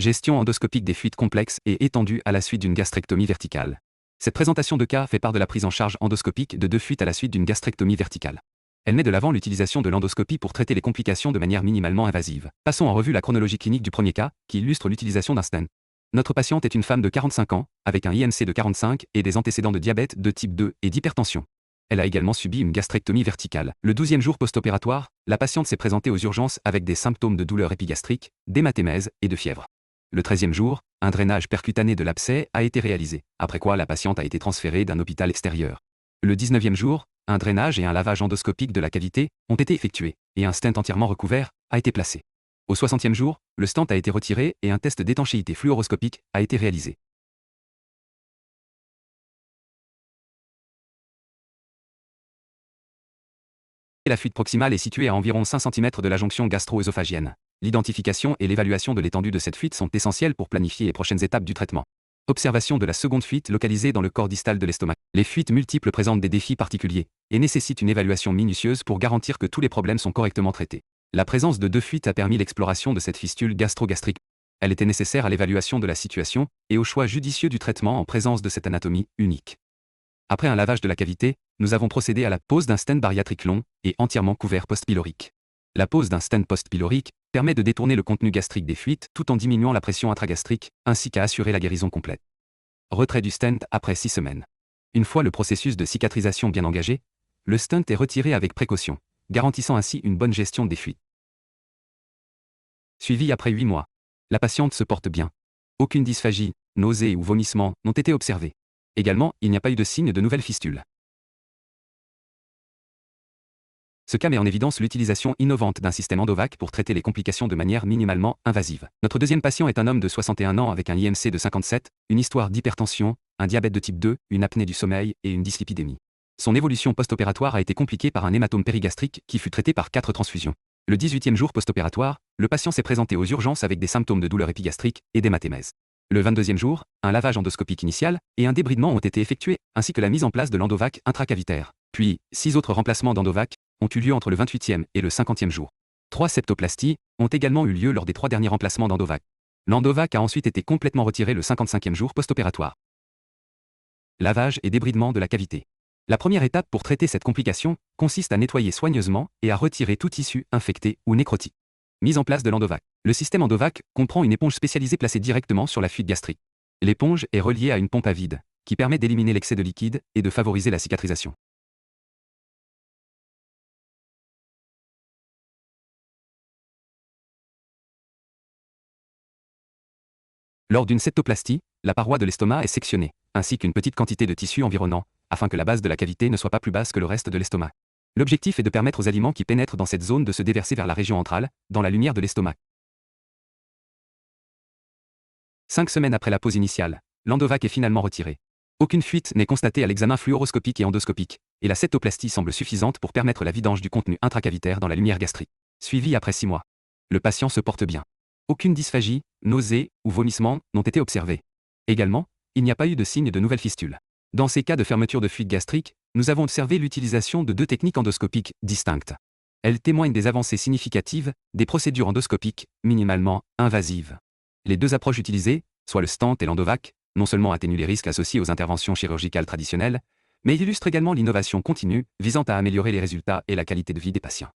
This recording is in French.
Gestion endoscopique des fuites complexes et étendues à la suite d'une gastrectomie verticale. Cette présentation de cas fait part de la prise en charge endoscopique de 2 fuites à la suite d'une gastrectomie verticale. Elle met de l'avant l'utilisation de l'endoscopie pour traiter les complications de manière minimalement invasive. Passons en revue la chronologie clinique du premier cas, qui illustre l'utilisation d'un stent. Notre patiente est une femme de 45 ans, avec un IMC de 45 et des antécédents de diabète de type 2 et d'hypertension. Elle a également subi une gastrectomie verticale. Le 12e jour post-opératoire, la patiente s'est présentée aux urgences avec des symptômes de douleur épigastrique, d'hématémèse et de fièvre. Le 13e jour, un drainage percutané de l'abcès a été réalisé, après quoi la patiente a été transférée d'un hôpital extérieur. Le 19e jour, un drainage et un lavage endoscopique de la cavité ont été effectués, et un stent entièrement recouvert a été placé. Au 60e jour, le stent a été retiré et un test d'étanchéité fluoroscopique a été réalisé. La fuite proximale est située à environ 5 cm de la jonction gastro-œsophagienne. L'identification et l'évaluation de l'étendue de cette fuite sont essentielles pour planifier les prochaines étapes du traitement. Observation de la seconde fuite localisée dans le corps distal de l'estomac. Les fuites multiples présentent des défis particuliers et nécessitent une évaluation minutieuse pour garantir que tous les problèmes sont correctement traités. La présence de 2 fuites a permis l'exploration de cette fistule gastro-gastrique. Elle était nécessaire à l'évaluation de la situation et au choix judicieux du traitement en présence de cette anatomie unique. Après un lavage de la cavité, nous avons procédé à la pose d'un stent bariatrique long et entièrement couvert post-pylorique. La pose d'un stent post-pylorique permet de détourner le contenu gastrique des fuites tout en diminuant la pression intragastrique, ainsi qu'à assurer la guérison complète. Retrait du stent après 6 semaines. Une fois le processus de cicatrisation bien engagé, le stent est retiré avec précaution, garantissant ainsi une bonne gestion des fuites. Suivi après 8 mois. La patiente se porte bien. Aucune dysphagie, nausées ou vomissements n'ont été observés. Également, il n'y a pas eu de signe de nouvelles fistules. Ce cas met en évidence l'utilisation innovante d'un système EndoVac pour traiter les complications de manière minimalement invasive. Notre deuxième patient est un homme de 61 ans avec un IMC de 57, une histoire d'hypertension, un diabète de type 2, une apnée du sommeil et une dyslipidémie. Son évolution post-opératoire a été compliquée par un hématome périgastrique qui fut traité par 4 transfusions. Le 18e jour post-opératoire, le patient s'est présenté aux urgences avec des symptômes de douleur épigastrique et d'hématémèse. Le 22e jour, un lavage endoscopique initial et un débridement ont été effectués, ainsi que la mise en place de l'endovac intracavitaire. Puis, 6 autres remplacements d'endovac ont eu lieu entre le 28e et le 50e jour. 3 septoplasties ont également eu lieu lors des 3 derniers remplacements d'endovac. L'endovac a ensuite été complètement retiré le 55e jour post-opératoire. Lavage et débridement de la cavité. La première étape pour traiter cette complication consiste à nettoyer soigneusement et à retirer tout tissu infecté ou nécrotique. Mise en place de l'endovac. Le système EndoVac comprend une éponge spécialisée placée directement sur la fuite gastrique. L'éponge est reliée à une pompe à vide, qui permet d'éliminer l'excès de liquide et de favoriser la cicatrisation. Lors d'une septoplastie, la paroi de l'estomac est sectionnée, ainsi qu'une petite quantité de tissu environnant, afin que la base de la cavité ne soit pas plus basse que le reste de l'estomac. L'objectif est de permettre aux aliments qui pénètrent dans cette zone de se déverser vers la région antrale, dans la lumière de l'estomac. 5 semaines après la pose initiale, l'endovac est finalement retiré. Aucune fuite n'est constatée à l'examen fluoroscopique et endoscopique, et la septoplastie semble suffisante pour permettre la vidange du contenu intracavitaire dans la lumière gastrique. Suivi après 6 mois. Le patient se porte bien. Aucune dysphagie, nausées ou vomissements n'ont été observés. Également, il n'y a pas eu de signe de nouvelles fistules. Dans ces cas de fermeture de fuite gastrique, nous avons observé l'utilisation de 2 techniques endoscopiques distinctes. Elles témoignent des avancées significatives des procédures endoscopiques minimalement invasives. Les 2 approches utilisées, soit le stent et l'endovac, non seulement atténuent les risques associés aux interventions chirurgicales traditionnelles, mais illustrent également l'innovation continue visant à améliorer les résultats et la qualité de vie des patients.